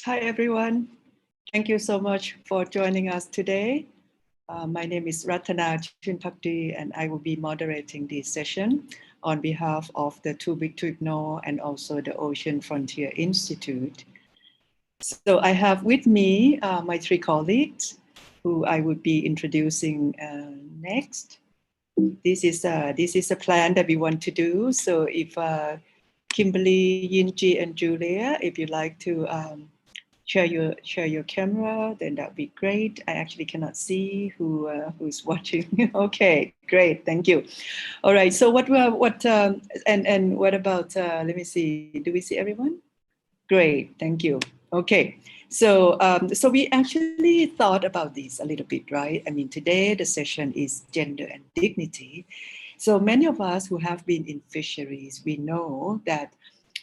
Hi, everyone. Thank you so much for joining us today. My name is Ratana Chinpakdi, and I will be moderating this session on behalf of the Too Big to Ignore and also the Ocean Frontier Institute. So I have with me my three colleagues who I would be introducing next. This is a plan that we want to do. So if Kimberly, Yinji, and Julia, if you'd like to share your camera, then that'd be great. I actually cannot see who's watching. Okay, great, thank you. All right, so what and what about let me see, do we see everyone? Great, thank you. Okay, so so we actually thought about this a little bit, right? I mean, today the session is gender and dignity. So many of us who have been in fisheries, we know that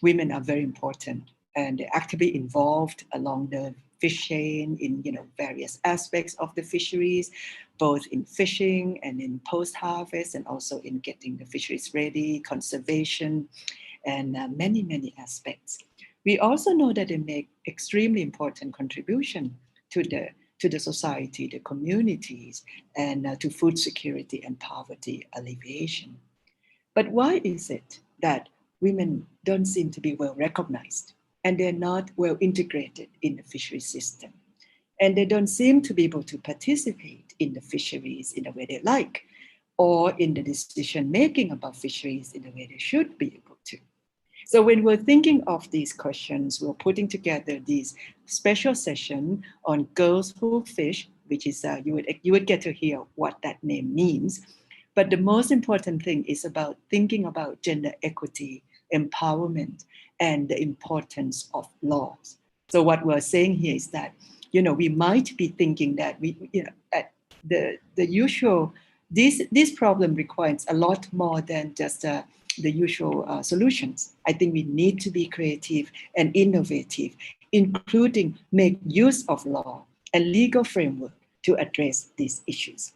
women are very important and they're actively involved along the fish chain in various aspects of the fisheries, both in fishing and in post-harvest and also in getting the fisheries ready, conservation, and many aspects. We also know that they make extremely important contribution to the society, the communities, and to food security and poverty alleviation. But why is it that women don't seem to be well recognized and they're not well integrated in the fishery system? And they don't seem to be able to participate in the fisheries in the way they like or in the decision making about fisheries in the way they should be able to. So when we're thinking of these questions, we're putting together this special session on Girls Who Fish, which is you would get to hear what that name means. But the most important thing is about thinking about gender equity, empowerment, and the importance of laws. So what we're saying here is that we might be thinking that the usual this problem requires a lot more than just the usual solutions. I think we need to be creative and innovative, including make use of law and legal framework to address these issues.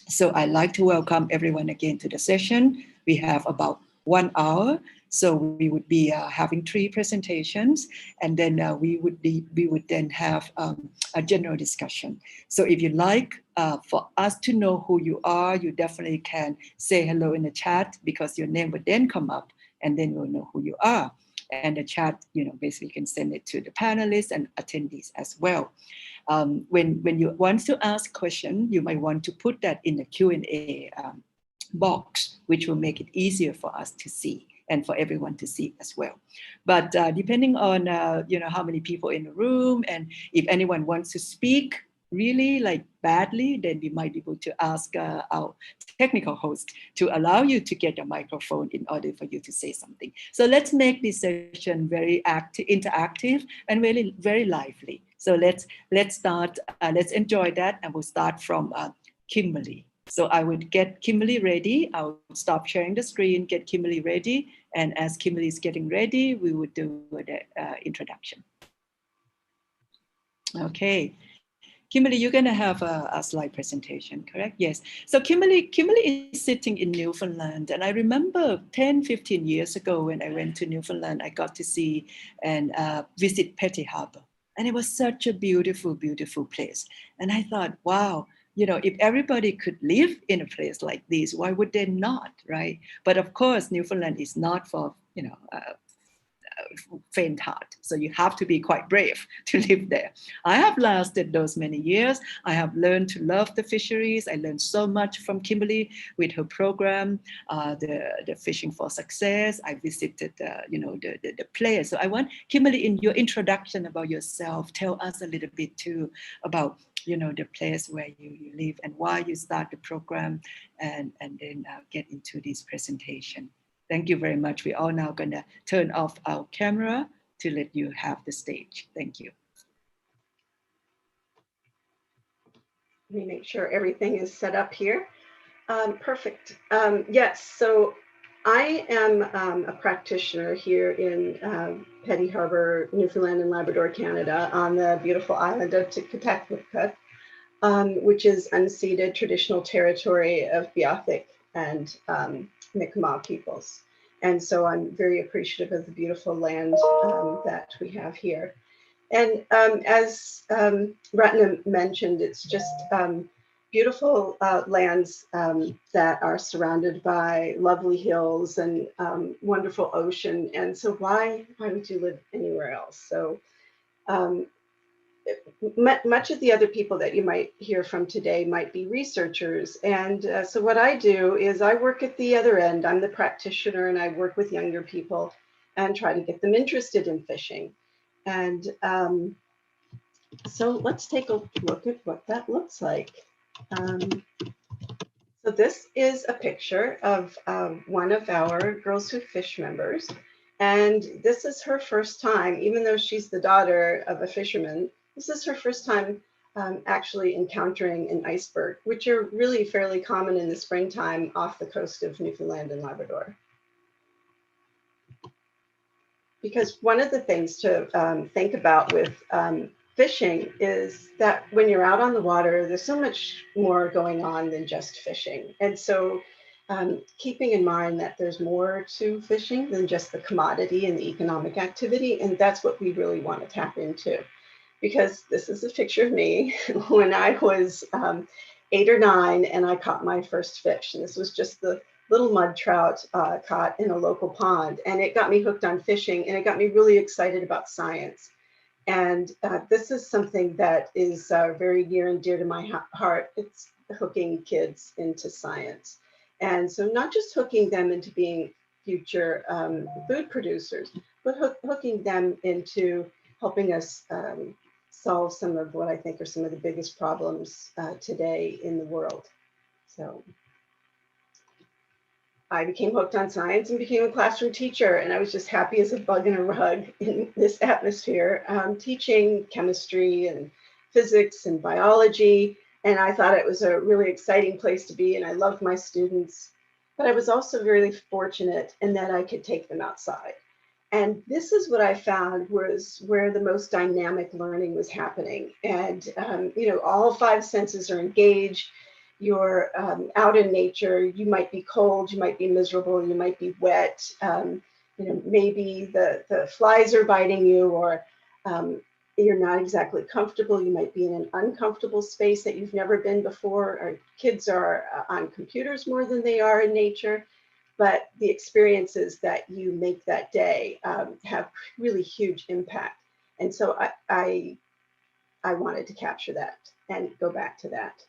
So I'd like to welcome everyone again to the session. We have about 1 hour. So we would be having 3 presentations, and then we would then have a general discussion. So if you'd like for us to know who you are, you definitely can say hello in the chat, because your name would then come up, and then we'll know who you are. And the chat, basically you can send it to the panelists and attendees as well. When you want to ask a question, you might want to put that in the Q&A box, which will make it easier for us to see and for everyone to see as well. But depending on how many people in the room, and if anyone wants to speak really like badly, then we might be able to ask our technical host to allow you to get a microphone in order for you to say something. So let's make this session very interactive and really very lively. So let's start. Let's enjoy that, and we'll start from Kimberly. So I would get Kimberly ready. I'll stop sharing the screen, get Kimberly ready, and as Kimberly is getting ready, we would do the introduction. Okay. Kimberly, you're going to have a slide presentation, correct? Yes. So Kimberly is sitting in Newfoundland. And I remember 10, 15 years ago when I went to Newfoundland, I got to see and visit Petty Harbor. And it was such a beautiful, beautiful place. And I thought, wow, if everybody could live in a place like this, why would they not, right? But of course, Newfoundland is not for, faint heart. So you have to be quite brave to live there. I have lasted those many years. I have learned to love the fisheries. I learned so much from Kimberly with her program, the Fishing for Success. I visited, the players. So I want Kimberly, in your introduction about yourself, tell us a little bit too about the place where you live and why you start the program, and then get into this presentation. Thank you very much. We're all now going to turn off our camera to let you have the stage. Thank you. Let me make sure everything is set up here. Perfect. Yes, so I am a practitioner here in Petty Harbor, Newfoundland and Labrador, Canada, on the beautiful island of Tiktaalik, which is unceded traditional territory of Beothuk and Mi'kmaq peoples. And so I'm very appreciative of the beautiful land that we have here. And as Ratna mentioned, it's just beautiful lands that are surrounded by lovely hills and wonderful ocean. And so why would you live anywhere else? So um, much of the other people that you might hear from today might be researchers. And so what I do is I work at the other end. I'm the practitioner, and I work with younger people and try to get them interested in fishing. And so let's take a look at what that looks like. So this is a picture of one of our Girls Who Fish members. And this is her first time, even though she's the daughter of a fisherman, this is her first time actually encountering an iceberg, which are really fairly common in the springtime off the coast of Newfoundland and Labrador. Because one of the things to think about with fishing is that when you're out on the water, there's so much more going on than just fishing. And so keeping in mind that there's more to fishing than just the commodity and the economic activity. And that's what we really want to tap into. Because this is a picture of me when I was 8 or 9 and I caught my first fish. And this was just the little mud trout caught in a local pond. And it got me hooked on fishing, and it got me really excited about science. And this is something that is very near and dear to my heart. It's hooking kids into science. And so not just hooking them into being future food producers, but hooking them into helping us solve some of what I think are some of the biggest problems today in the world. So I became hooked on science and became a classroom teacher, and I was just happy as a bug in a rug in this atmosphere, teaching chemistry and physics and biology. And I thought it was a really exciting place to be, and I loved my students. But I was also really fortunate in that I could take them outside. And this is what I found was where the most dynamic learning was happening. And, you know, all 5 senses are engaged. You're out in nature. You might be cold, you might be miserable, you might be wet. You know, maybe the flies are biting you, or you're not exactly comfortable. You might be in an uncomfortable space that you've never been before. Our kids are on computers more than they are in nature. But the experiences that you make that day have really huge impact. And so I wanted to capture that and go back to that.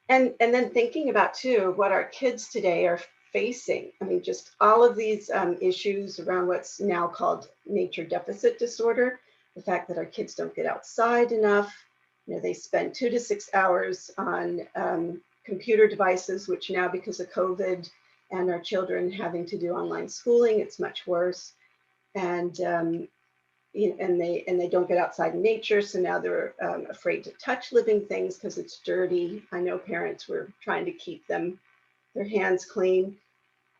And then thinking about too, what our kids today are facing. I mean, just all of these issues around what's now called nature deficit disorder, the fact that our kids don't get outside enough. You know, they spend 2 to 6 hours on computer devices, which now because of COVID and our children having to do online schooling, it's much worse. And and they don't get outside in nature, so now they're afraid to touch living things because it's dirty. I know parents were trying to keep their hands clean,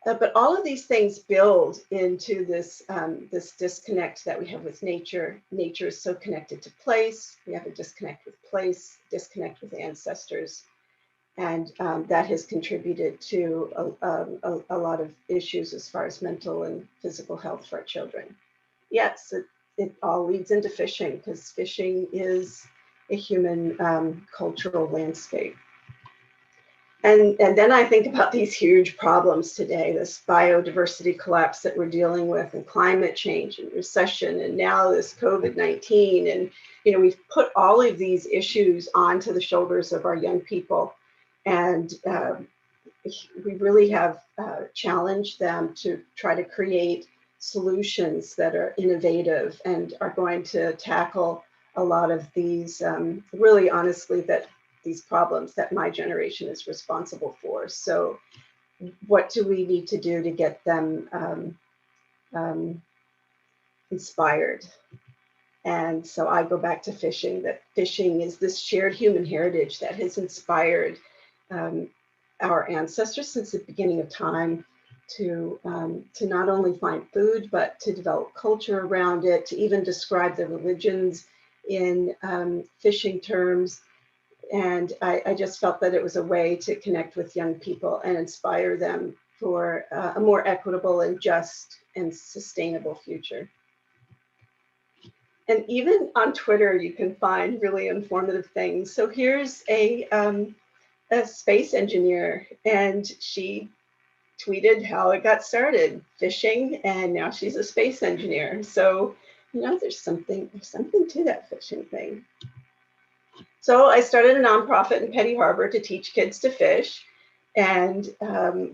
but all of these things build into this this disconnect that we have with nature. Nature is so connected to place. We have a disconnect with place, disconnect with ancestors, and that has contributed to a lot of issues as far as mental and physical health for our children. Yes, it all leads into fishing, because fishing is a human cultural landscape. And then I think about these huge problems today, this biodiversity collapse that we're dealing with, and climate change and recession, and now this COVID-19. And, you know, we've put all of these issues onto the shoulders of our young people. And we really have challenged them to try to create solutions that are innovative and are going to tackle a lot of these, really honestly, that these problems that my generation is responsible for. So what do we need to do to get them inspired? And so I go back to fishing, that fishing is this shared human heritage that has inspired our ancestors since the beginning of time to not only find food, but to develop culture around it, to even describe the religions in fishing terms. And I just felt that it was a way to connect with young people and inspire them for a more equitable and just and sustainable future. And even on Twitter, you can find really informative things. So here's a space engineer, and she tweeted how it got started, fishing, and now she's a space engineer. So, you know, there's something to that fishing thing. So I started a nonprofit in Petty Harbor to teach kids to fish. And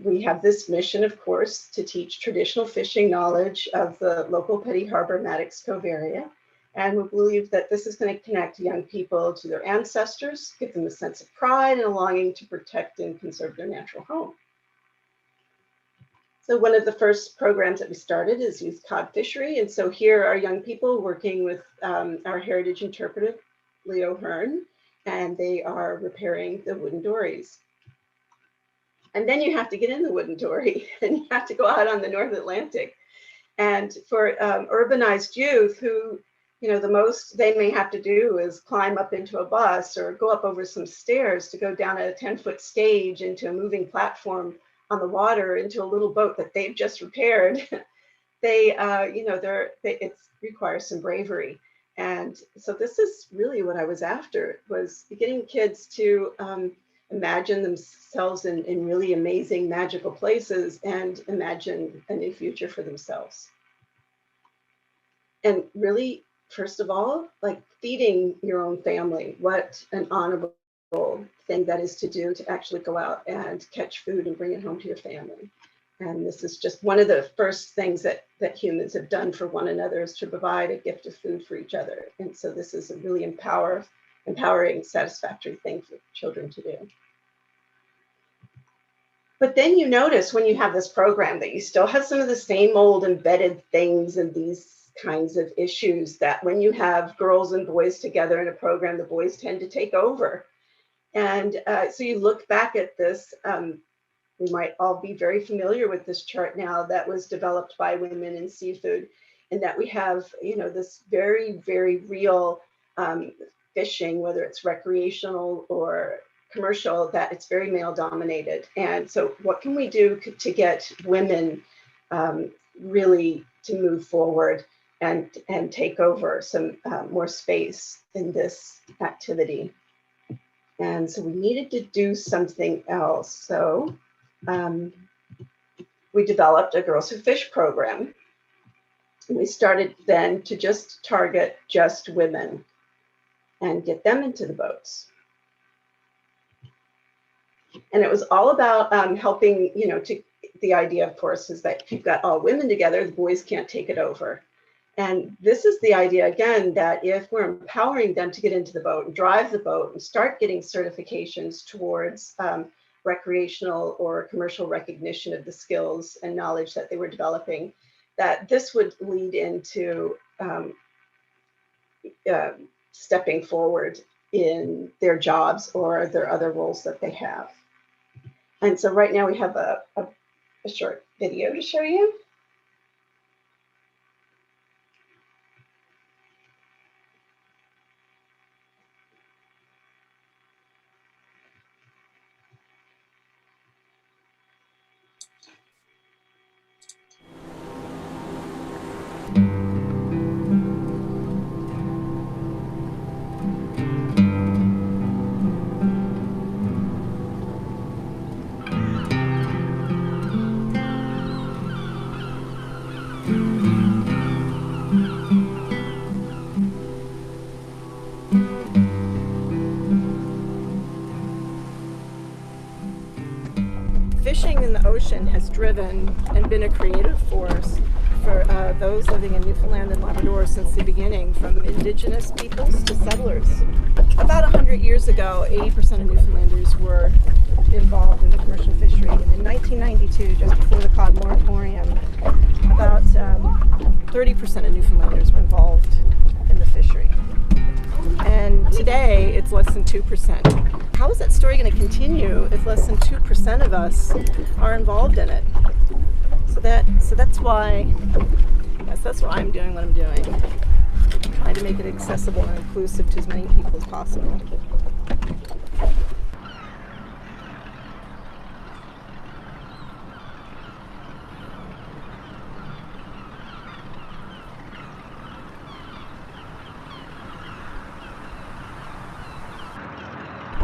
we have this mission, of course, to teach traditional fishing knowledge of the local Petty Harbor Maddox Cove area. And we believe that this is going to connect young people to their ancestors, give them a sense of pride and a longing to protect and conserve their natural home. So one of the first programs that we started is Youth Cod Fishery. And so here are young people working with our heritage interpreter, Leo Hearn, and they are repairing the wooden dories. And then you have to get in the wooden dory and you have to go out on the North Atlantic. And for urbanized youth who, you know, the most they may have to do is climb up into a bus or go up over some stairs to go down a 10-foot stage into a moving platform on the water into a little boat that they've just repaired. They, you know, it requires some bravery. And so this is really what I was after, was getting kids to imagine themselves in really amazing, magical places and imagine a new future for themselves. And really, first of all, like feeding your own family, what an honorable thing that is to do, to actually go out and catch food and bring it home to your family. And this is just one of the first things that humans have done for one another, is to provide a gift of food for each other. And so this is a really empowering, satisfactory thing for children to do. But then you notice when you have this program that you still have some of the same old embedded things and these kinds of issues, that when you have girls and boys together in a program, the boys tend to take over. And so you look back at this, we might all be very familiar with this chart now that was developed by Women in Seafood, and that we have, you know, this very, very real fishing, whether it's recreational or commercial, that it's very male dominated. And so what can we do to get women really to move forward and take over some more space in this activity? And so we needed to do something else. So we developed a Girls Who Fish program. And we started then to just target just women and get them into the boats. And it was all about helping, you know, the idea, of course, is that if you've got all women together, the boys can't take it over. And this is the idea, again, that if we're empowering them to get into the boat and drive the boat and start getting certifications towards recreational or commercial recognition of the skills and knowledge that they were developing, that this would lead into stepping forward in their jobs or their other roles that they have. And so right now we have a short video to show you. Fishing in the ocean has driven and been a creative force for those living in Newfoundland and Labrador since the beginning, from indigenous peoples to settlers. About 100 years ago, 80% of Newfoundlanders were involved in the commercial fishery. And in 1992, just before the cod moratorium, about 30% of Newfoundlanders were involved in the fishery. And today, it's less than 2%. How is that story going to continue if less than 2% of us are involved in it? So that's why I'm doing what I'm doing, trying to make it accessible and inclusive to as many people as possible.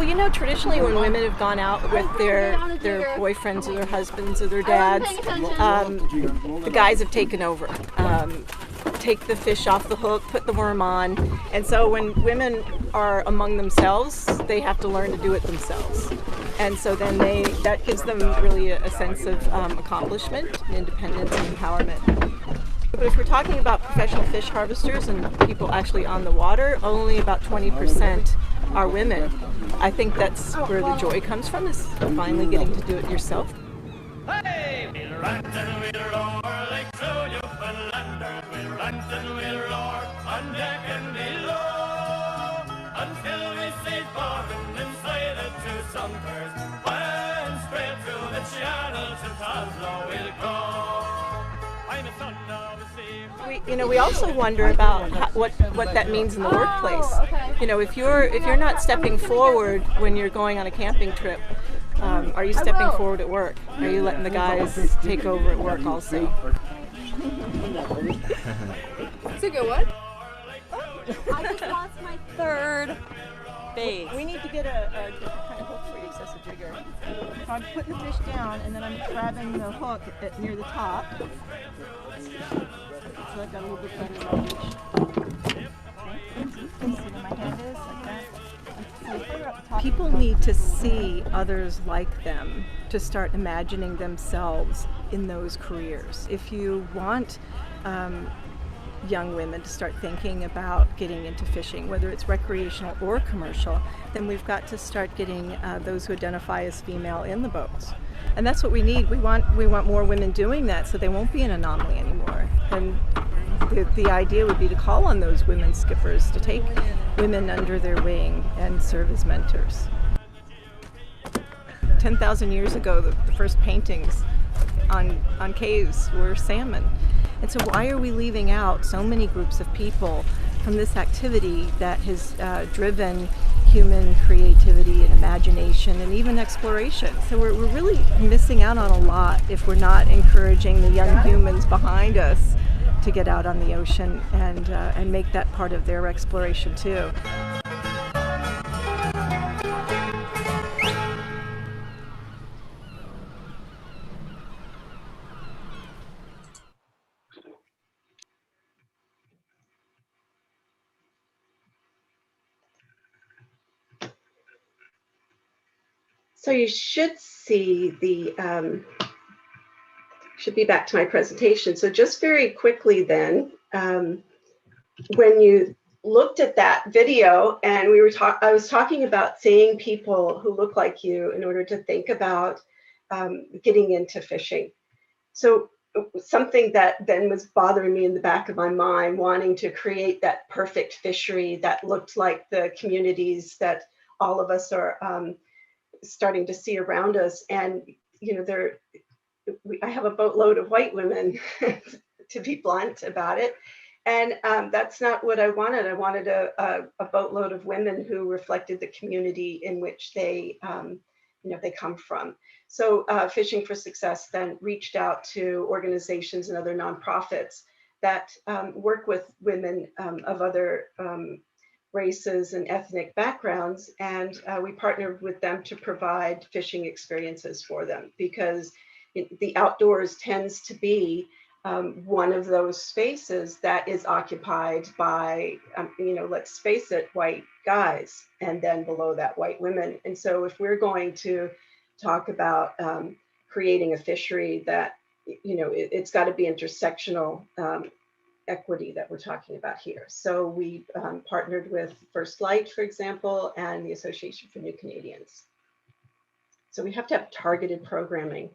Well, you know, traditionally when women have gone out with their boyfriends or their husbands or their dads, the guys have taken over. Take the fish off the hook, put the worm on. And so when women are among themselves, they have to learn to do it themselves. And so then that gives them really a sense of accomplishment, independence, and empowerment. But if we're talking about professional fish harvesters and people actually on the water, only about 20% are women. I think that's where the joy comes from, is finally getting to do it yourself. Hey, we'll rant and we'll roar like true Newfoundlanders. We'll rant and we'll roar on deck and below until we see bottom inside the two sunkers. When straight through the channel to Oslo we'll go. I'm a son of a sea. We also wonder about what that means in the workplace. You know, if you're not stepping forward when you're going on a camping trip, are you stepping forward at work? Are you letting the guys take over at work also? It's a good one. I just lost my third bait. We need to get a different kind of hook for you, says the jigger. So I'm putting the fish down and then I'm grabbing the hook near the top. So I've got a little bit better range. See where my hand is? Like that. People need to see others like them to start imagining themselves in those careers. If you want young women to start thinking about getting into fishing, whether it's recreational or commercial, then we've got to start getting those who identify as female in the boats. And that's what we need. We want more women doing that so they won't be an anomaly anymore. And the idea would be to call on those women skippers to take women under their wing and serve as mentors. 10,000 years ago, the first paintings on caves were salmon. And so why are we leaving out so many groups of people from this activity that has driven human creativity and imagination and even exploration? So we're really missing out on a lot if we're not encouraging the young humans behind us to get out on the ocean and make that part of their exploration too. So you should see should be back to my presentation. So just very quickly then, when you looked at that video and I was talking about seeing people who look like you in order to think about getting into fishing. So something that then was bothering me in the back of my mind, wanting to create that perfect fishery that looked like the communities that all of us are starting to see around us. And, you know, I have a boatload of white women, to be blunt about it. And that's not what I wanted. I wanted a boatload of women who reflected the community in which they come from. So Fishing for Success then reached out to organizations and other nonprofits that work with women of other races and ethnic backgrounds. And we partnered with them to provide fishing experiences for them, because the outdoors tends to be one of those spaces that is occupied by, let's face it, white guys, and then below that, white women. And so if we're going to talk about creating a fishery that, it's got to be intersectional equity that we're talking about here. So we partnered with First Light, for example, and the Association for New Canadians. So we have to have targeted programming.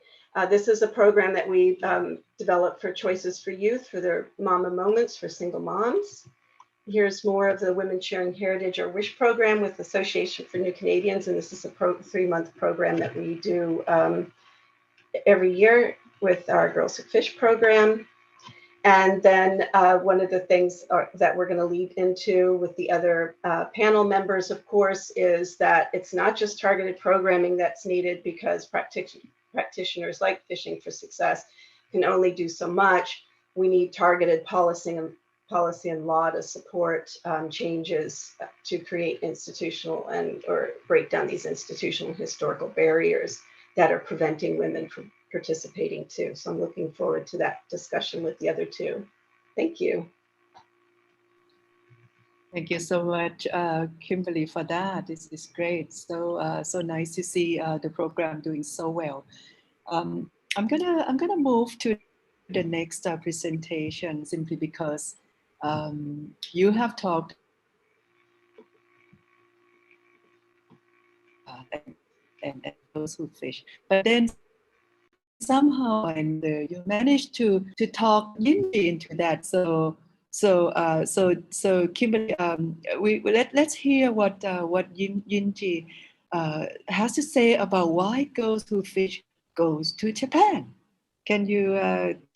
This is a program that we developed for Choices for Youth, for their Mama Moments for single moms. Here's more of the Women Sharing Heritage or WISH program with Association for New Canadians. And this is a 3-month program that we do every year with our Girls Who Fish program. And then one of the things that we're going to lead into with the other panel members, of course, is that it's not just targeted programming that's needed, because practitioners like Fishing for Success can only do so much. We need targeted policy policy and law to support changes to create institutional or break down these institutional historical barriers that are preventing women from participating too. So I'm looking forward to that discussion with the other two. Thank you. Thank you so much, Kimberly, for that. This is great. So nice to see the program doing so well. I'm gonna move to the next presentation simply because you have talked and those who fish, but then somehow you managed to talk Yinji into that. So Kimberly, let's hear what Yinji has to say about why girls who fish goes to Japan. Can you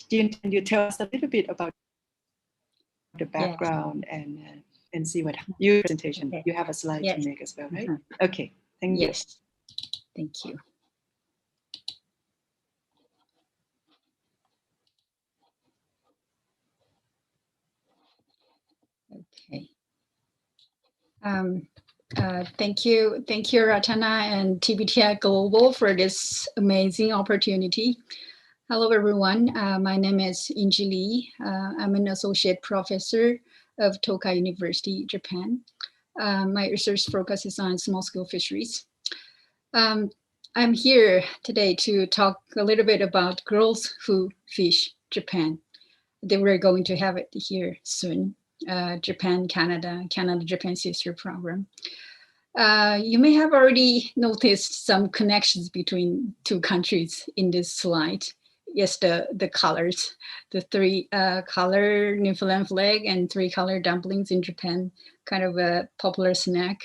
can you tell us a little bit about the background and see what your presentation? Okay. You have a slide Yes. to make as well, right? Mhm. Okay, thank you. Yes, thank you. Okay. Thank you, Ratana and TBTI Global for this amazing opportunity. Hello, everyone. My name is Inji Lee. I'm an associate professor of Tokai University, Japan. My research focuses on small-scale fisheries. I'm here today to talk a little bit about Girls Who Fish Japan. We're going to have it here soon. Japan, Canada, Japan sister program. You may have already noticed some connections between two countries in this slide. Yes, the colors, the three color Newfoundland flag and three color dumplings in Japan, kind of a popular snack.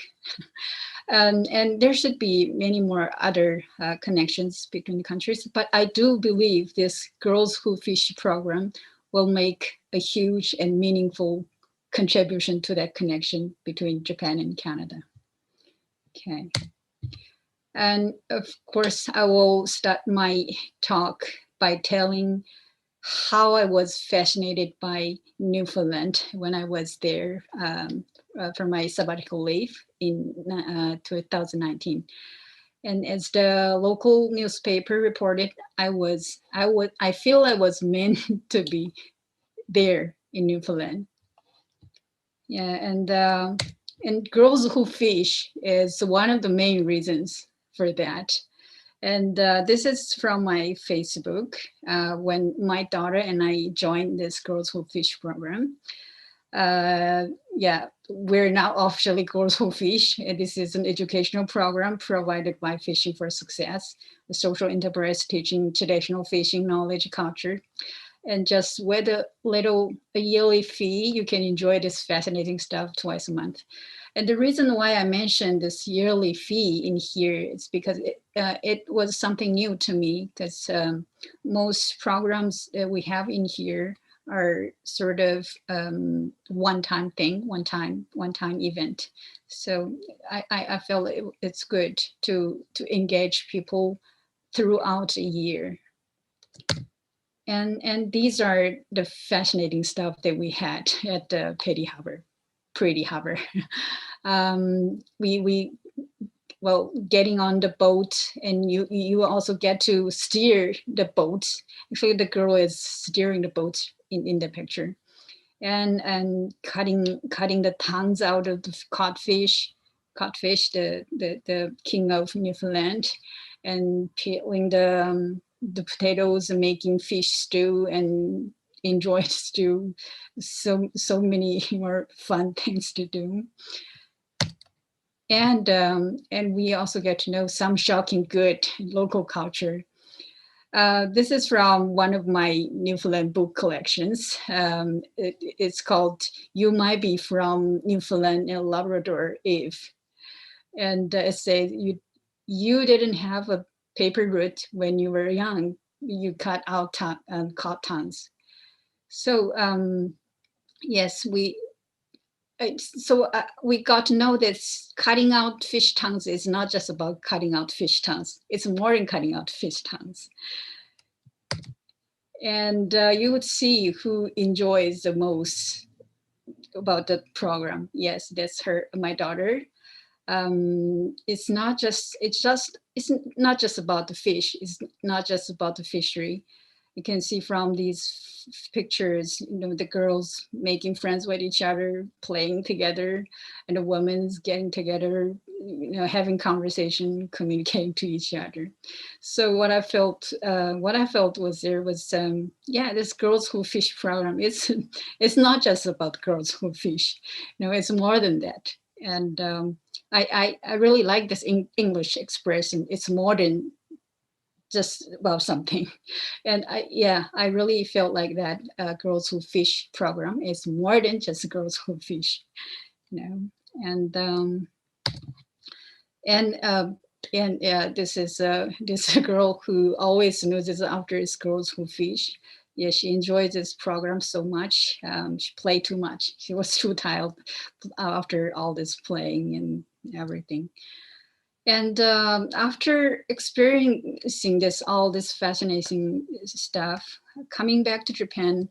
And there should be many more other connections between the countries, but I do believe this Girls Who Fish program will make a huge and meaningful contribution to that connection between Japan and Canada. Okay. And of course, I will start my talk by telling how I was fascinated by Newfoundland when I was there for my sabbatical leave in 2019. And as the local newspaper reported, I feel I was meant to be there in Newfoundland. Yeah, and Girls Who Fish is one of the main reasons for that. And this is from my Facebook when my daughter and I joined this Girls Who Fish program. Yeah, we're now officially Girls Who Fish. And this is an educational program provided by Fishing for Success, a social enterprise teaching traditional fishing knowledge culture. And just with a yearly fee, you can enjoy this fascinating stuff twice a month. And the reason why I mentioned this yearly fee in here is because it was something new to me, because most programs that we have in here are sort of one-time thing, one-time event. So I feel it's good to engage people throughout a year. And these are the fascinating stuff that we had at the Pretty Harbor. Well, getting on the boat, and you also get to steer the boat. Actually, the girl is steering the boat in the picture, and cutting the tongues out of the codfish, the king of Newfoundland, and peeling the potatoes and making fish stew and enjoy stew. So many more fun things to do. And we also get to know some shocking good local culture. This is from one of my Newfoundland book collections. It's called "You Might Be from Newfoundland and Labrador If," and it says you didn't have a paper route when you were young. You cut out cod tongues. So yes, we got to know that cutting out fish tongues is not just about cutting out fish tongues. It's more than cutting out fish tongues. And you would see who enjoys the most about the program. Yes, that's my daughter. It's not just about the fish. It's not just about the fishery. You can see from these pictures, the girls making friends with each other, playing together, and the women's getting together, having conversation, communicating to each other. So what I felt was this Girls Who Fish program. It's not just about girls who fish. It's more than that. And I really like this English expression. It's more than just about something. And I really felt like that Girls Who Fish program is more than just girls who fish, And this is this girl who always notices after it's Girls Who Fish. Yeah, she enjoys this program so much. She played too much. She was too tired after all this playing and everything. And after experiencing all this fascinating stuff, coming back to Japan,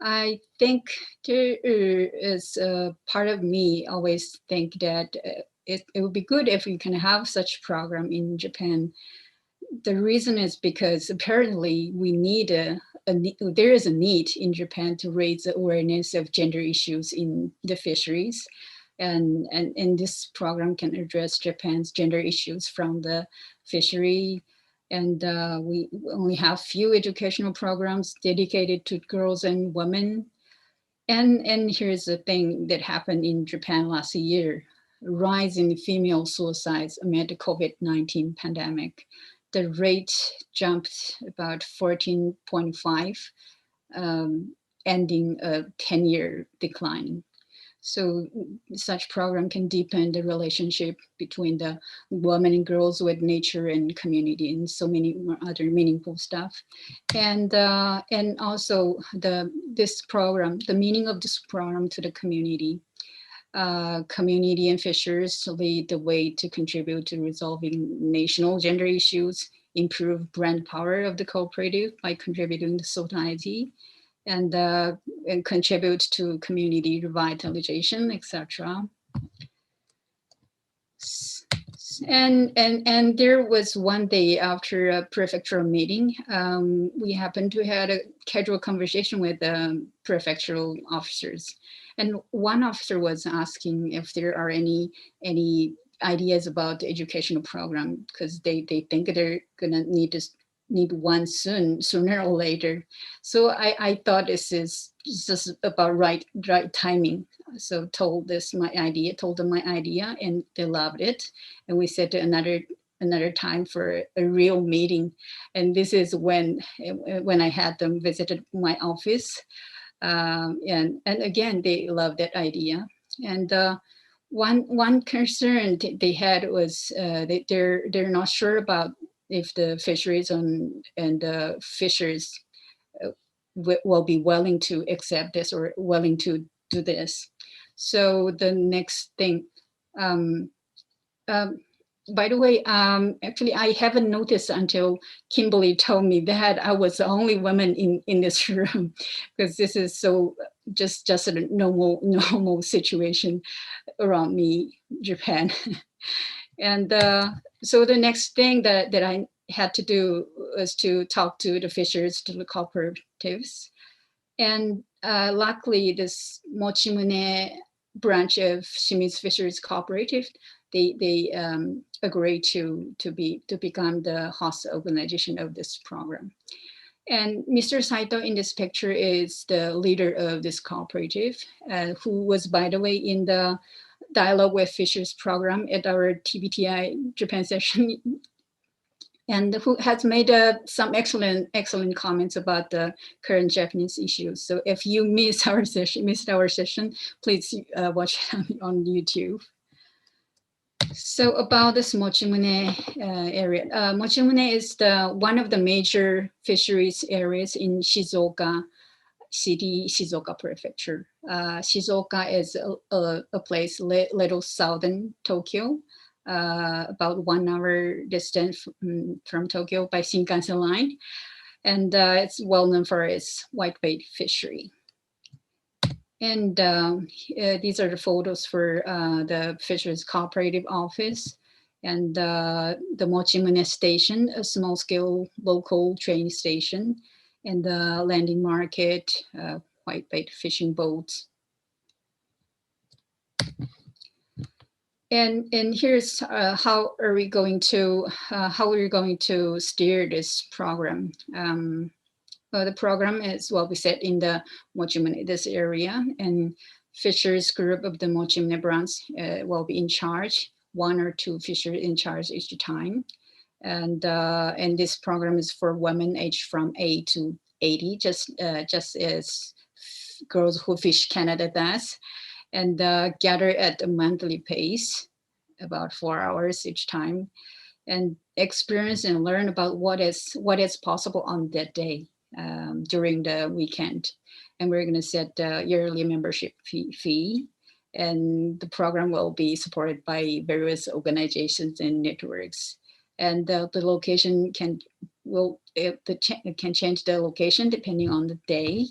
I think there is a part of me always think that it would be good if we can have such program in Japan. The reason is because apparently we need there is a need in Japan to raise the awareness of gender issues in the fisheries. And this program can address Japan's gender issues from the fishery. And we only have few educational programs dedicated to girls and women. And here's the thing that happened in Japan last year: rise in female suicides amid the COVID-19 pandemic. The rate jumped about 14.5, ending a 10-year decline. So such program can deepen the relationship between the women and girls with nature and community, and so many other meaningful stuff. And also this program, the meaning of this program to the community. Community and fishers lead the way to contribute to resolving national gender issues, improve brand power of the cooperative by contributing to society, and contribute to community revitalization, etc. And there was one day after a prefectural meeting, we happened to have a casual conversation with the prefectural officers. And one officer was asking if there are any ideas about the educational program, because they think they're gonna need one sooner or later. So I thought this is just about right timing. So told them my idea, and they loved it. And we set another time for a real meeting. And this is when I had them visited my office. And again, they loved that idea. And one concern they had was they're not sure about if the fisheries and the fishers will be willing to accept this or willing to do this. So the next thing, by the way, actually, I haven't noticed until Kimberly told me that I was the only woman in this room, because this is so just a normal situation around me, Japan. And so the next thing that I had to do was to talk to the fishers, to the cooperatives. And luckily, this Mochimune branch of Shimizu Fisheries Cooperative, they agreed to become the host organization of this program. And Mr. Saito in this picture is the leader of this cooperative, who was, by the way, in the Dialogue with Fishers program at our TBTI Japan session, and who has made some excellent comments about the current Japanese issues. So if you missed our session, please watch it on YouTube. So about this Mochimune area, Mochimune is one of the major fisheries areas in Shizuoka City, Shizuoka Prefecture. Shizuoka is a place little southern Tokyo, about 1 hour distance from Tokyo by Shinkansen line. And it's well known for its whitebait fishery. And these are the photos for the Fisheries Cooperative Office and the Mochimune Station, a small-scale local train station, and the landing market, whitebait fishing boats. And here's how are we going to steer this program. The program is what we said in the Mochimune, this area, and fishers group of the Mochimune branch will be in charge, 1 or 2 fishers in charge each time. And this program is for women aged from 8 to 80, just as Girls Who Fish Canada does, and gather at a monthly pace, about 4 hours each time, and experience and learn about what is possible on that day during the weekend. And we're going to set the yearly membership fee, and the program will be supported by various organizations and networks. And the location can change the location depending on the day.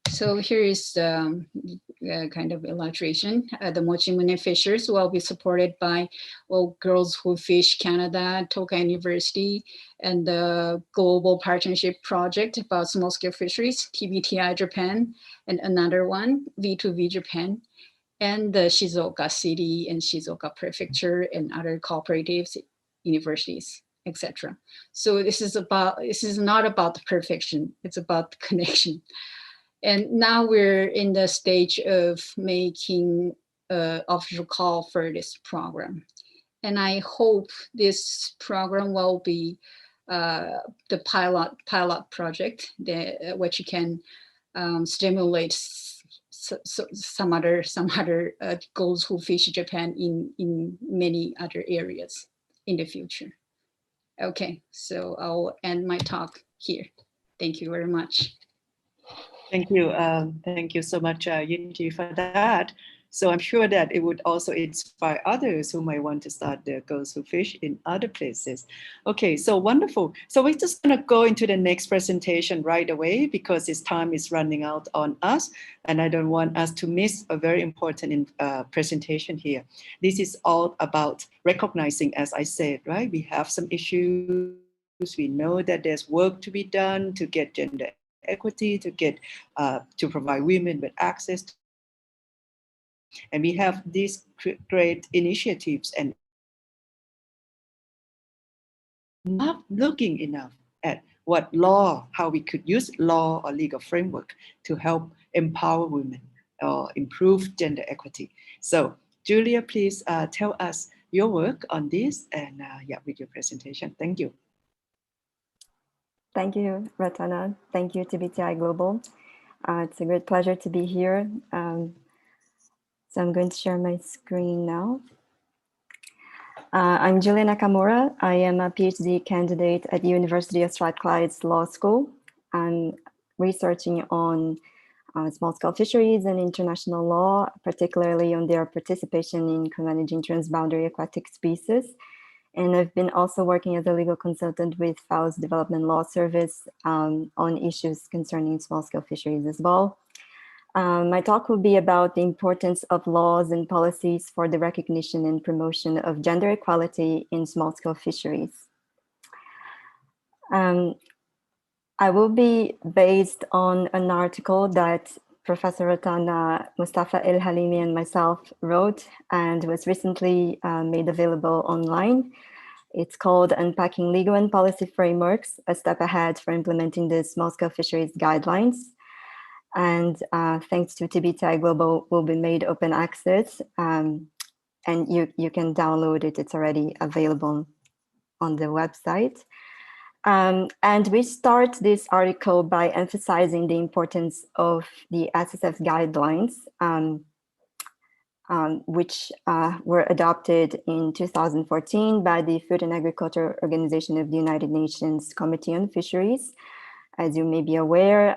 So here is kind of illustration. The Mochimune fishers will be supported by Girls Who Fish Canada, Tokai University, and the Global Partnership Project about small-scale fisheries, TBTI Japan, and another one, V2V Japan, and the Shizuoka City and Shizuoka Prefecture and other cooperatives, universities, etc. So this is not about the perfection, it's about the connection. And now we're in the stage of making an official call for this program. And I hope this program will be the pilot project, which can stimulate some other Girls Who Fish Japan in many other areas in the future. Okay, so I'll end my talk here. Thank you very much. Thank you. Thank you so much, Yunji, for that. So I'm sure that it would also inspire others who might want to start their Girls Who Fish in other places. Okay, so wonderful. So we're just going to go into the next presentation right away because this time is running out on us, and I don't want us to miss a very important presentation here. This is all about recognizing, as I said, right? We have some issues. We know that there's work to be done to get gender equity, to provide women with access to, and we have these great initiatives and not looking enough at what law, how we could use law or legal framework to help empower women or improve gender equity. So Julia, please tell us your work on this and with your presentation. Thank you. Thank you, Ratana. Thank you, TBTI Global. It's a great pleasure to be here. So I'm going to share my screen now. I'm Julian Nakamura. I am a PhD candidate at the University of Strathclyde's Law School. I'm researching on small-scale fisheries and international law, particularly on their participation in managing transboundary aquatic species. And I've been also working as a legal consultant with FAO's Development Law Service on issues concerning small-scale fisheries as well. My talk will be about the importance of laws and policies for the recognition and promotion of gender equality in small-scale fisheries. I will be based on an article that Professor Ratana, Mustafa El Halimi, and myself wrote and was recently made available online. It's called Unpacking Legal and Policy Frameworks, a Step Ahead for Implementing the Small-Scale Fisheries Guidelines. And thanks to TBTI Global, will be made open access. And you can download it. It's already available on the website. And we start this article by emphasizing the importance of the SSF guidelines, which were adopted in 2014 by the Food and Agriculture Organization of the United Nations Committee on Fisheries. As you may be aware,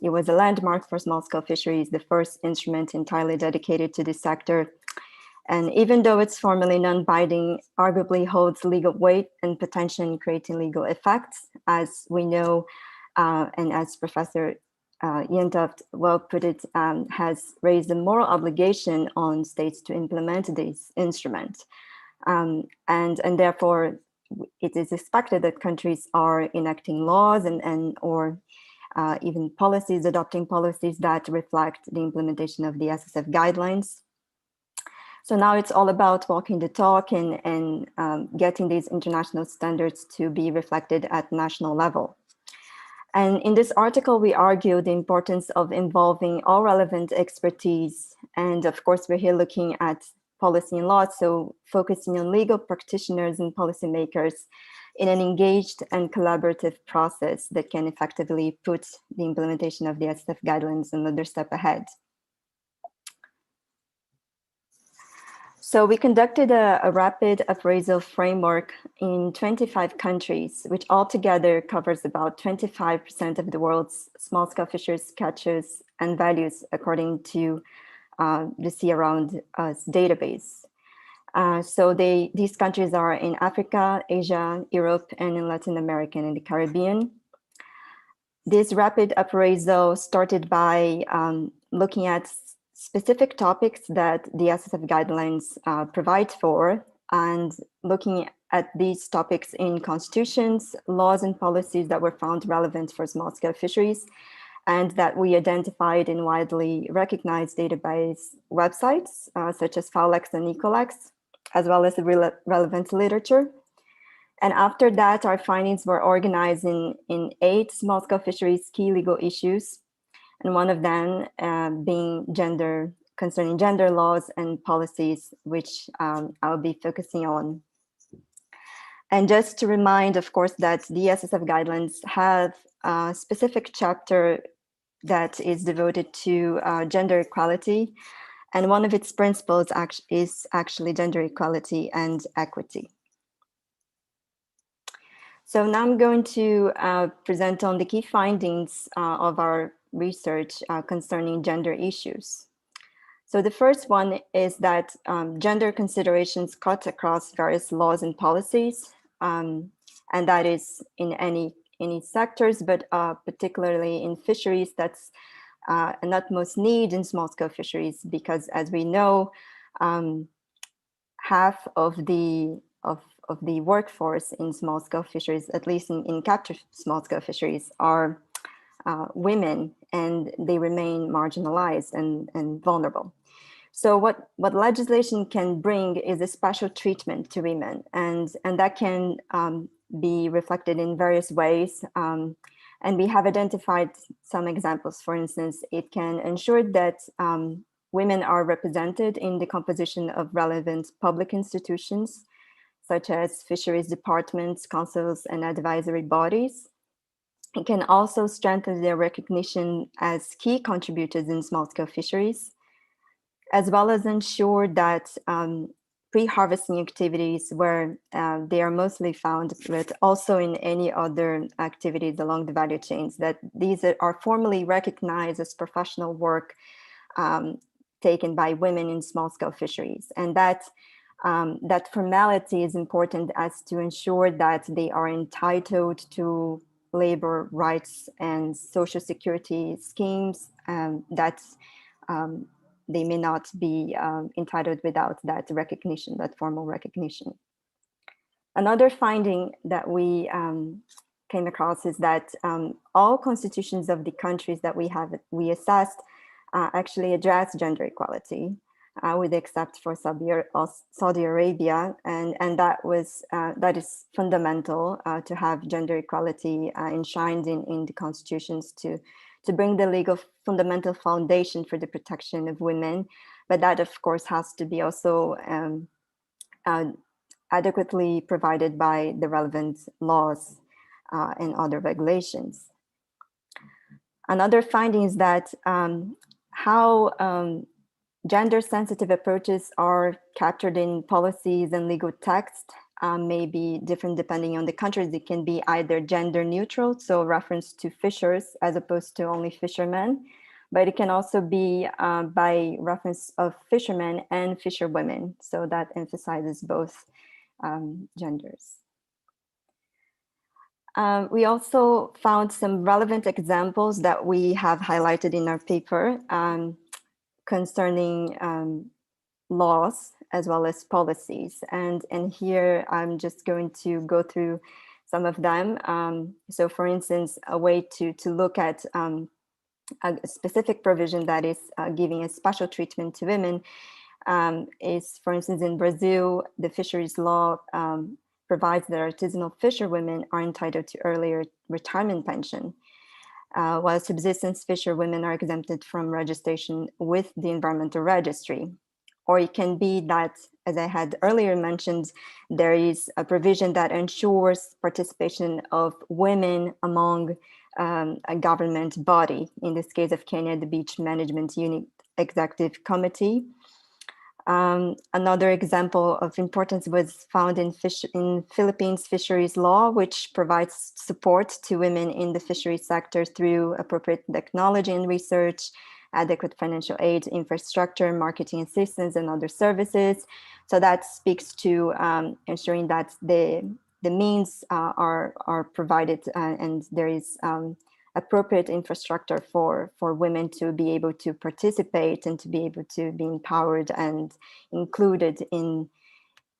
it was a landmark for small-scale fisheries, the first instrument entirely dedicated to this sector. And even though it's formally non-binding, arguably holds legal weight and potential in creating legal effects, as we know, and as Professor Ian Duft well put it, has raised a moral obligation on states to implement this instrument. And therefore, it is expected that countries are enacting laws or even policies, adopting policies that reflect the implementation of the SSF guidelines. So now it's all about walking the talk and getting these international standards to be reflected at national level. And in this article, we argue the importance of involving all relevant expertise. And of course, we're here looking at policy and law, so focusing on legal practitioners and policymakers in an engaged and collaborative process that can effectively put the implementation of the SSF guidelines another step ahead. So we conducted a rapid appraisal framework in 25 countries, which altogether covers about 25% of the world's small-scale fisheries catches and values, according to the Sea Around Us database. So these countries are in Africa, Asia, Europe, and in Latin America and in the Caribbean. This rapid appraisal started by looking at specific topics that the SSF guidelines provide for, and looking at these topics in constitutions, laws, and policies that were found relevant for small-scale fisheries, and that we identified in widely recognized database websites, such as Fowlex and Ecolex, as well as the relevant literature. And after that, our findings were organized in 8 small-scale fisheries key legal issues, and one of them being concerning gender laws and policies, which I'll be focusing on. And just to remind, of course, that the SSF guidelines have a specific chapter that is devoted to gender equality. And one of its principles is actually gender equality and equity. So now I'm going to present on the key findings of our research concerning gender issues. So the first one is that gender considerations cut across various laws and policies, and that is in any sectors, but particularly in fisheries, that's an utmost need in small-scale fisheries, because as we know, half of the workforce in small-scale fisheries, at least in captive small-scale fisheries, are women, and they remain marginalized and vulnerable. So what legislation can bring is a special treatment to women, and that can be reflected in various ways. And we have identified some examples. For instance, it can ensure that women are represented in the composition of relevant public institutions, such as fisheries departments, councils, and advisory bodies. It can also strengthen their recognition as key contributors in small-scale fisheries, as well as ensure that pre-harvesting activities, where they are mostly found, but also in any other activities along the value chains, that these are formally recognized as professional work taken by women in small-scale fisheries. And that formality is important as to ensure that they are entitled to labor rights and social security schemes, that they may not be entitled without that recognition, that formal recognition. Another finding that we came across is that all constitutions of the countries that we assessed actually address gender equality, with the except for Saudi Arabia, and that is fundamental to have gender equality enshrined in the constitutions to bring the legal fundamental foundation for the protection of women. But that, of course, has to be also adequately provided by the relevant laws and other regulations. Another finding is that how gender-sensitive approaches are captured in policies and legal text may be different depending on the countries. It can be either gender neutral, so reference to fishers as opposed to only fishermen, but it can also be by reference of fishermen and fisherwomen. So that emphasizes both genders. We also found some relevant examples that we have highlighted in our paper concerning laws as well as policies. And here I'm just going to go through some of them. So for instance, a way to look at a specific provision that is giving a special treatment to women is, for instance, in Brazil, the fisheries law provides that artisanal fisherwomen are entitled to earlier retirement pension, while subsistence fisherwomen are exempted from registration with the environmental registry. Or it can be that, as I had earlier mentioned, there is a provision that ensures participation of women among a government body. In this case of Kenya, the Beach Management Unit Executive Committee. Another example of importance was found in Philippines fisheries law, which provides support to women in the fisheries sector through appropriate technology and research, adequate financial aid, infrastructure, marketing assistance, and other services. So that speaks to ensuring that the means are provided and there is appropriate infrastructure for women to be able to participate and to be able to be empowered and included in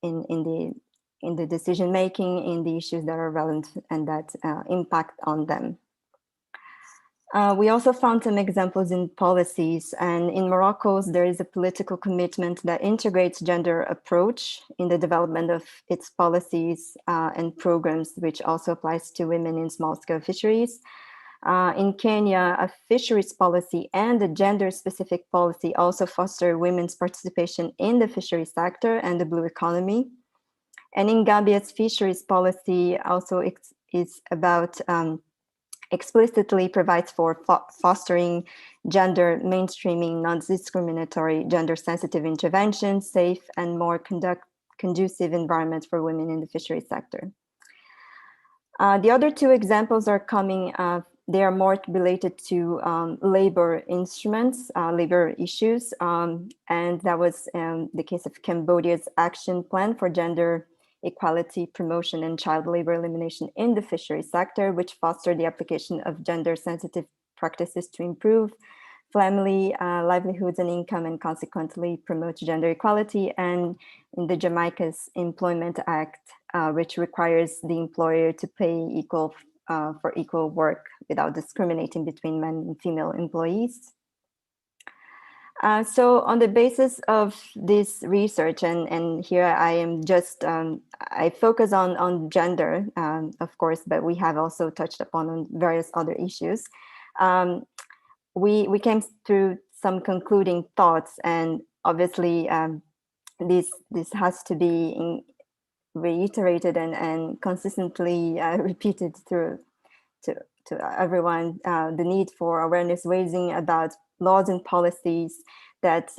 the decision making, in the issues that are relevant and that impact on them. We also found some examples in policies, and in Morocco, there is a political commitment that integrates gender approach in the development of its policies and programs, which also applies to women in small-scale fisheries. In Kenya, a fisheries policy and a gender-specific policy also foster women's participation in the fisheries sector and the blue economy. And in Gambia's fisheries policy also is about explicitly provides for fostering gender mainstreaming, non-discriminatory, gender-sensitive interventions, safe and more conducive environment for women in the fisheries sector. The other two examples are coming, they are more related to labor instruments, labor issues, and that was the case of Cambodia's action plan for gender equality, promotion, and child labor elimination in the fisheries sector, which fostered the application of gender-sensitive practices to improve family livelihoods and income, and consequently promote gender equality. And in the Jamaica's Employment Act, which requires the employer to pay equal for equal work without discriminating between men and female employees. So on the basis of this research, and here I am just, I focus on gender, of course, but we have also touched upon various other issues. We came through some concluding thoughts, and obviously this has to be reiterated and consistently repeated to everyone, the need for awareness raising about laws and policies that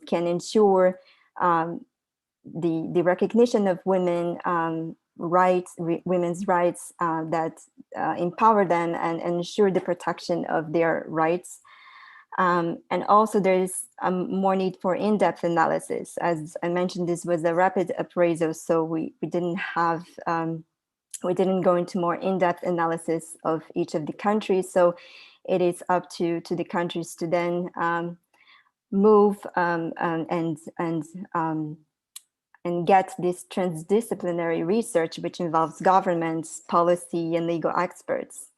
can ensure the recognition of women women's rights, that empower them and ensure the protection of their rights. And also there is more need for in-depth analysis. As I mentioned, this was a rapid appraisal, so we didn't have we didn't go into more in-depth analysis of each of the countries. So it is up to the countries to then move and get this transdisciplinary research, which involves governments, policy, and legal experts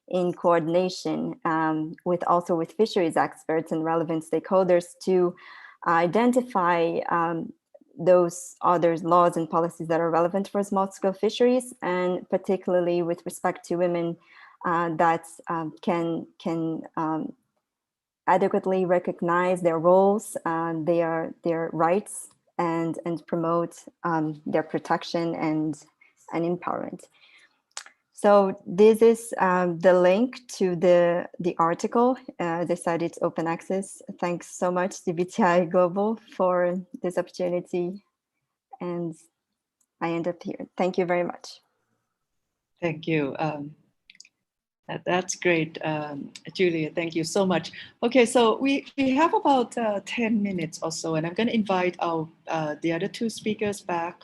in coordination with fisheries experts and relevant stakeholders to identify those other laws and policies that are relevant for small-scale fisheries, and particularly with respect to women that can adequately recognize their roles, their rights, and promote their protection and empowerment. So this is the link to the article. As I said, it's open access. Thanks so much, CBTI Global, for this opportunity. And I end up here. Thank you very much. Thank you. That's great, Julia. Thank you so much. Okay, so we have about 10 minutes or so, and I'm going to invite our the other two speakers back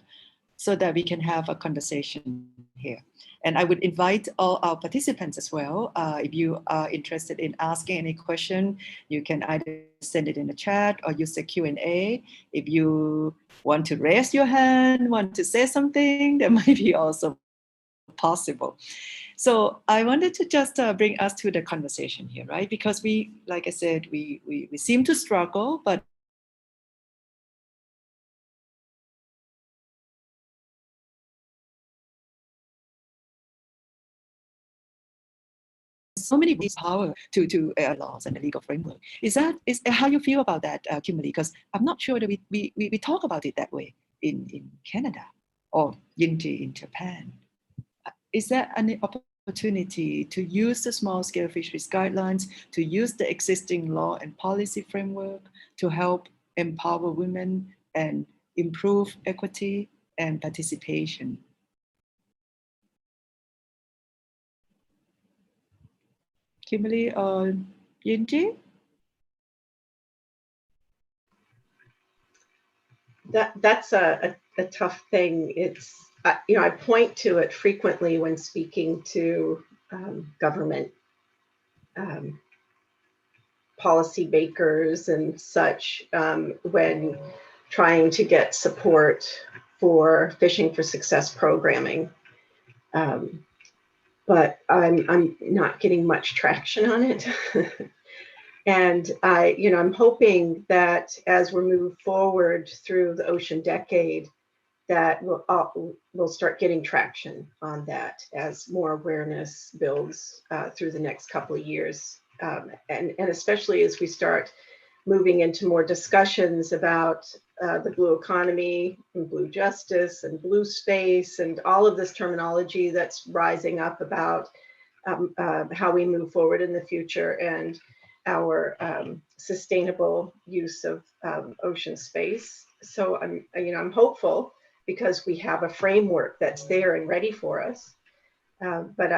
so that we can have a conversation here. And I would invite all our participants as well. If you are interested in asking any question, you can either send it in the chat or use the Q&A. If you want to raise your hand, want to say something, that might be also possible. So I wanted to just bring us to the conversation here, right? Because we, like I said, we seem to struggle, but so many power to laws and the legal framework. Is how you feel about that, Kimberly? Because I'm not sure that we talk about it that way in Canada or in Japan. Is there an opportunity to use the small-scale fisheries guidelines, to use the existing law and policy framework to help empower women and improve equity and participation? Kimberly or Yinji? That's a tough thing. It's, I point to it frequently when speaking to government policy makers and such, when trying to get support for Fishing for Success programming. But I'm not getting much traction on it. And I'm hoping that as we move forward through the ocean decade, that we'll start getting traction on that as more awareness builds through the next couple of years. And especially as we start moving into more discussions about the blue economy and blue justice and blue space and all of this terminology that's rising up about how we move forward in the future and our sustainable use of ocean space. So I'm hopeful because we have a framework that's there and ready for us. But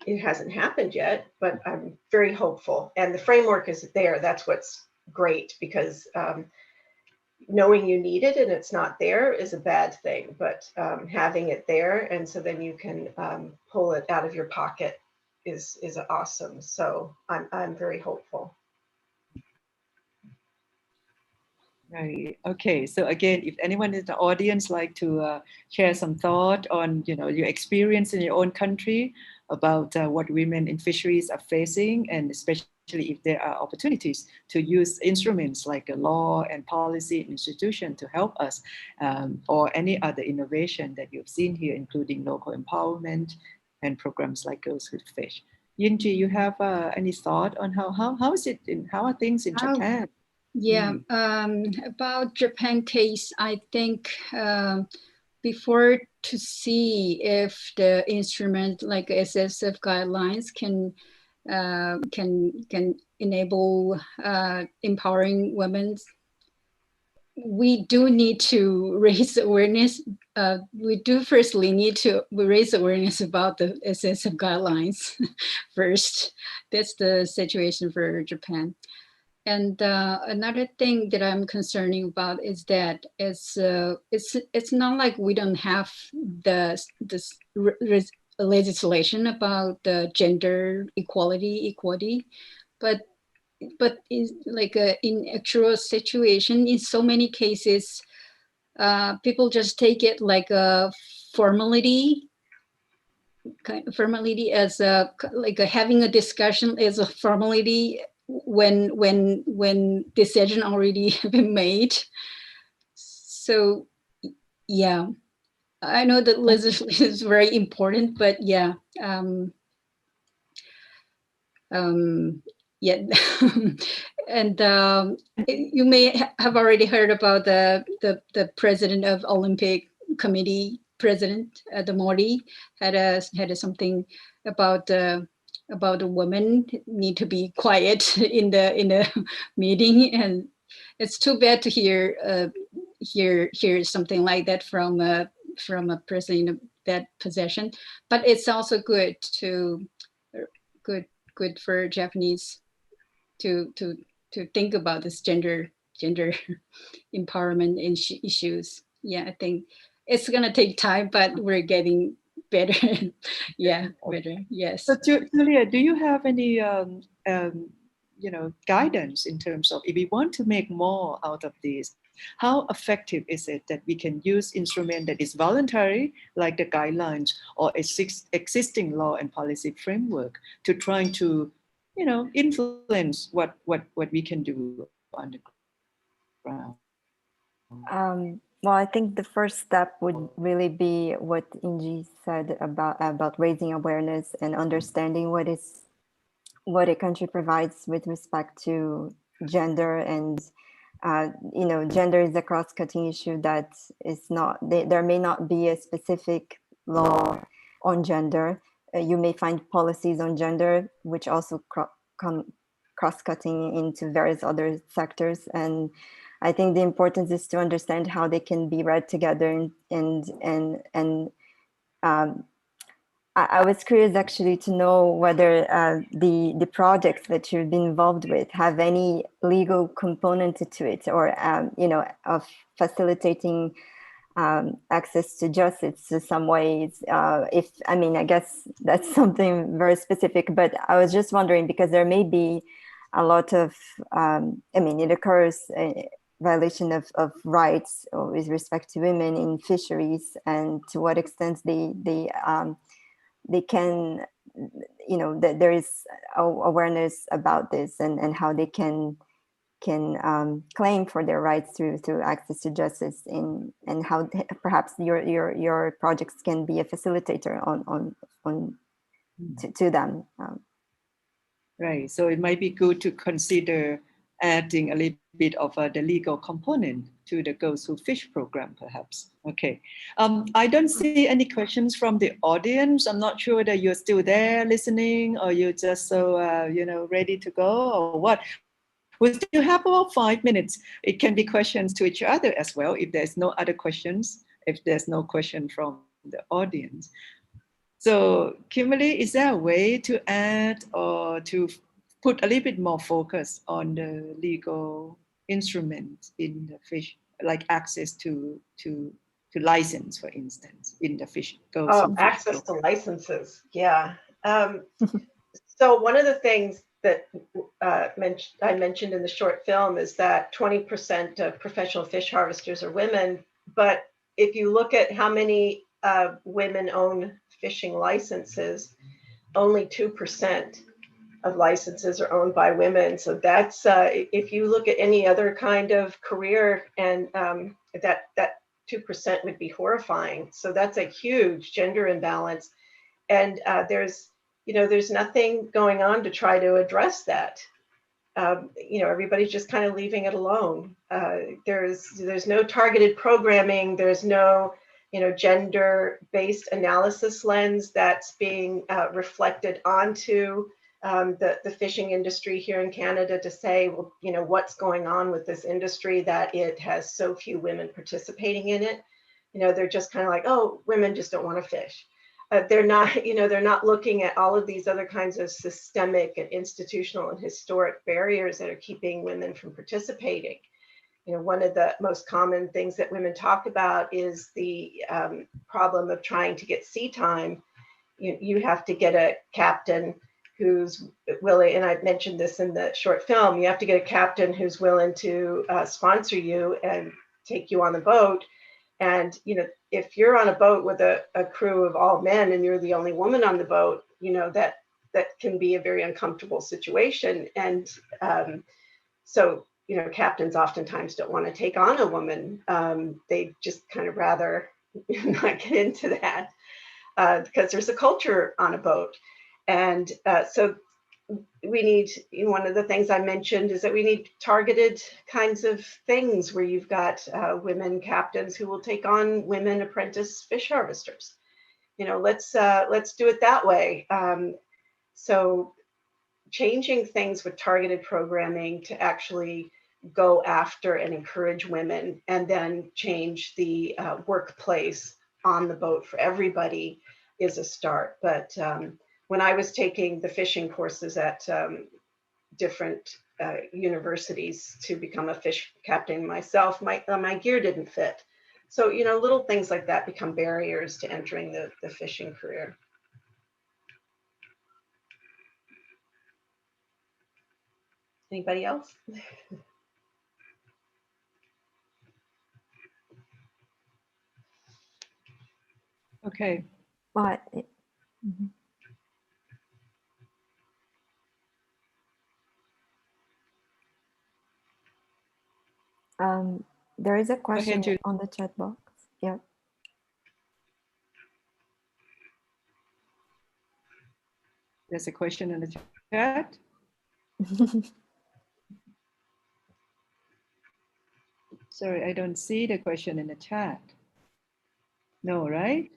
it hasn't happened yet, but I'm very hopeful. And the framework is there. That's what's great, because knowing you need it and it's not there is a bad thing, but having it there, and so then you can pull it out of your pocket is awesome. So I'm very hopeful. Right. Okay. So again, if anyone in the audience like to share some thought on, your experience in your own country about what women in fisheries are facing, and especially if there are opportunities to use instruments like a law and policy institution to help us, or any other innovation that you've seen here, including local empowerment and programs like Girls Who Fish. Yinji, you have any thought on how is it how are things in Japan? Yeah, about Japan case, I think before to see if the instrument like SSF guidelines can enable empowering women, we do need to raise awareness. We do firstly need to raise awareness about the SSF guidelines first. That's the situation for Japan. And another thing that I'm concerning about is that it's not like we don't have this legislation about the gender equality, but is like in actual situation, in so many cases, people just take it like a formality as having a discussion as a formality when decision already been made. So yeah, I know that legislation is very important, but yeah, yeah. And you may have already heard about the president of Olympic Committee, President the Modi had something about the women need to be quiet in the meeting, and it's too bad to hear something like that from a president of that position. But it's also good for Japanese to think about this gender empowerment issues. Yeah, I think it's gonna take time, but we're getting better. Yeah, better. Yes. So, Julia, do you have any, guidance in terms of if we want to make more out of this, how effective is it that we can use instrument that is voluntary, like the guidelines or existing law and policy framework, to trying to, influence what we can do on the ground? Well, I think the first step would really be what Inji said about raising awareness and understanding what a country provides with respect to gender. And gender is a cross-cutting issue that is not, there may not be a specific law on gender. You may find policies on gender which also come cross-cutting into various other sectors. And I think the importance is to understand how they can be read together. And I was curious actually to know whether the projects that you've been involved with have any legal component to it, or of facilitating access to justice in some ways. I guess that's something very specific, but I was just wondering, because there may be a lot of, it occurs violation of rights with respect to women in fisheries, and to what extent they can, that there is awareness about this, and how they can claim for their rights through access to justice, and how perhaps your projects can be a facilitator to them. Right. So it might be good to consider adding a little bit of the legal component to the Girls Who Fish program, perhaps. Okay. I don't see any questions from the audience. I'm not sure that you're still there listening, or you're just so, ready to go, or what. We still have about 5 minutes. It can be questions to each other as well, if there's no other questions, if there's no question from the audience. So, Kimberly, is there a way to add or to put a little bit more focus on the legal instruments in the fish, like access to license, for instance, in the fish? Access to licenses, yeah. So one of the things that I mentioned in the short film is that 20% of professional fish harvesters are women. But if you look at how many women own fishing licenses, only 2% of licenses are owned by women. So that's, if you look at any other kind of career, and that 2% would be horrifying. So that's a huge gender imbalance. And there's nothing going on to try to address that. Everybody's just kind of leaving it alone. There's no targeted programming. There's no, gender-based analysis lens that's being reflected onto the fishing industry here in Canada to say, well, what's going on with this industry that it has so few women participating in it. They're just kind of like, oh, women just don't want to fish. They're not looking at all of these other kinds of systemic and institutional and historic barriers that are keeping women from participating. One of the most common things that women talk about is the problem of trying to get sea time. You have to get a captain who's willing, and I've mentioned this in the short film, you have to get a captain who's willing to sponsor you and take you on the boat. And, if you're on a boat with a crew of all men and you're the only woman on the boat, that can be a very uncomfortable situation. And so, captains oftentimes don't want to take on a woman. They just kind of rather not get into that because there's a culture on a boat. And so we need, one of the things I mentioned is that we need targeted kinds of things where you've got women captains who will take on women apprentice fish harvesters. Let's do it that way. So changing things with targeted programming to actually go after and encourage women, and then change the workplace on the boat for everybody is a start. But when I was taking the fishing courses at different universities to become a fish captain myself, my gear didn't fit. So, you know, little things like that become barriers to entering the fishing career. Anybody else? Okay. Well, there is a question Julie. on the chat box. Yeah. There's a question in the chat. Sorry, I don't see the question in the chat. No, right?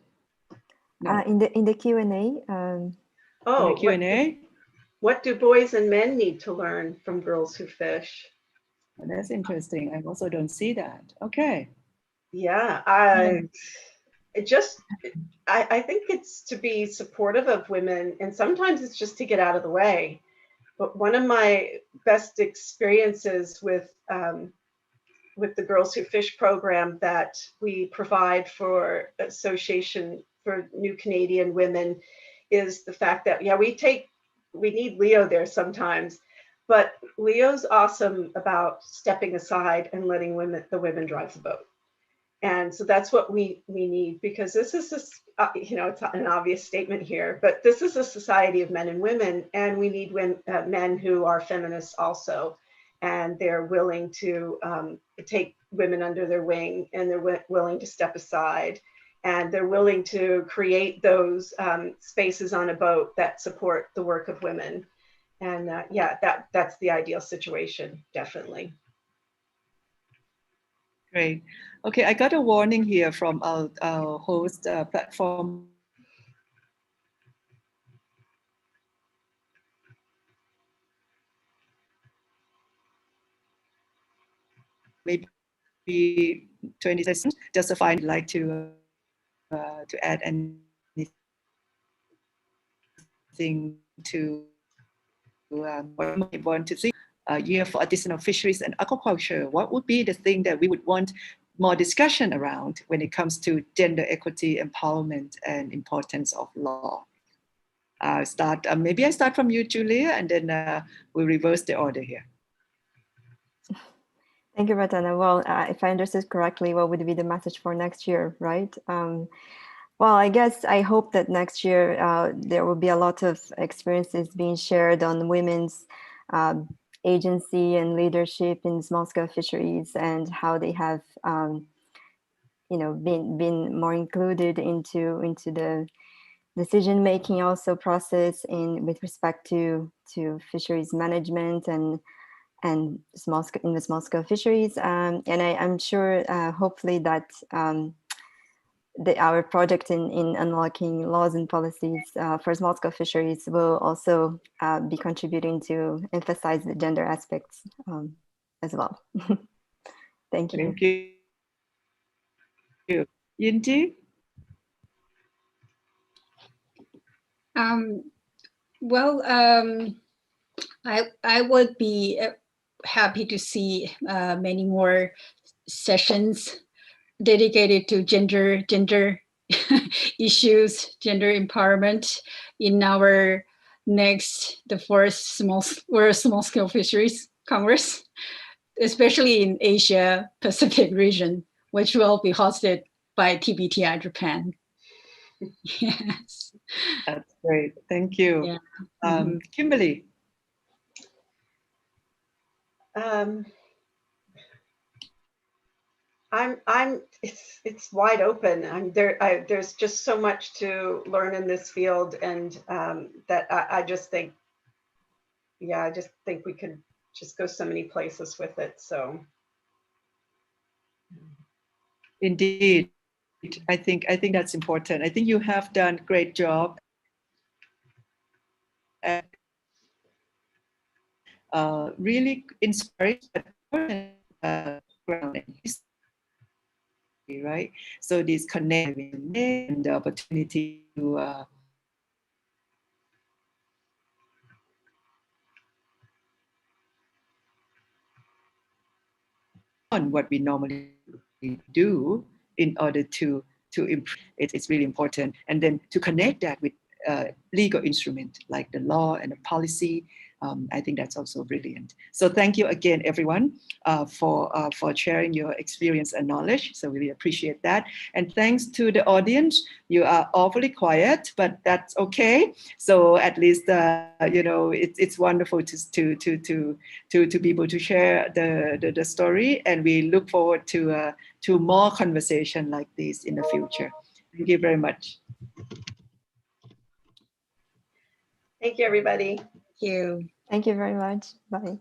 No. In the Q&A. Oh, in the Q&A? What do boys and men need to learn from girls who fish? Well, that's interesting. I also don't see that. Okay. Yeah, I think it's to be supportive of women, and sometimes it's just to get out of the way. But one of my best experiences with the Girls Who Fish program that we provide for Association for New Canadian Women is the fact that, yeah, we need Leo there sometimes, but Leo's awesome about stepping aside and letting the women drive the boat. And so that's what we need, because this is you know, it's an obvious statement here, but this is a society of men and women, and we need men who are feminists also, and they're willing to take women under their wing, and they're willing to step aside, and they're willing to create those spaces on a boat that support the work of women. And yeah, that's the ideal situation, definitely. Great. Okay, I got a warning here from our host platform. Maybe 20 seconds. Just if I'd like to add anything to what we want to see a year for artisanal fisheries and aquaculture. What would be the thing that we would want more discussion around when it comes to gender equity, empowerment, and importance of law? Maybe I start from you, Julia, and then we'll reverse the order here. Thank you, Ratana. Well, if I understood correctly, what would be the message for next year, right? Well, I hope that next year there will be a lot of experiences being shared on women's agency and leadership in small-scale fisheries, and how they have, been more included into the decision-making also process with respect to fisheries management and in the small-scale fisheries. And I'm sure, hopefully, that our project in unlocking laws and policies for small-scale fisheries will also be contributing to emphasize the gender aspects as well. Thank you. Thank you. Yinji? I would be happy to see many more sessions dedicated to gender issues, gender empowerment in our the fourth small scale fisheries Congress, especially in Asia Pacific region, which will be hosted by TBTI Japan. Yes. That's great. Thank you. Yeah. Kimberly? It's wide open. There's just so much to learn in this field, and that I just think, yeah, I just think we could just go so many places with it. So, indeed, I think that's important. I think you have done a great job. And really inspiring, right? So this connecting and the opportunity to on what we normally do in order to improve. It's really important. And then to connect that with legal instrument like the law and the policy. I think that's also brilliant. So thank you again, everyone, for sharing your experience and knowledge. So we really appreciate that. And thanks to the audience. You are awfully quiet, but that's okay. So at least it's wonderful to be able to share the story, and we look forward to more conversation like this in the future. Thank you very much. Thank you, everybody. Thank you. Thank you very much. Bye.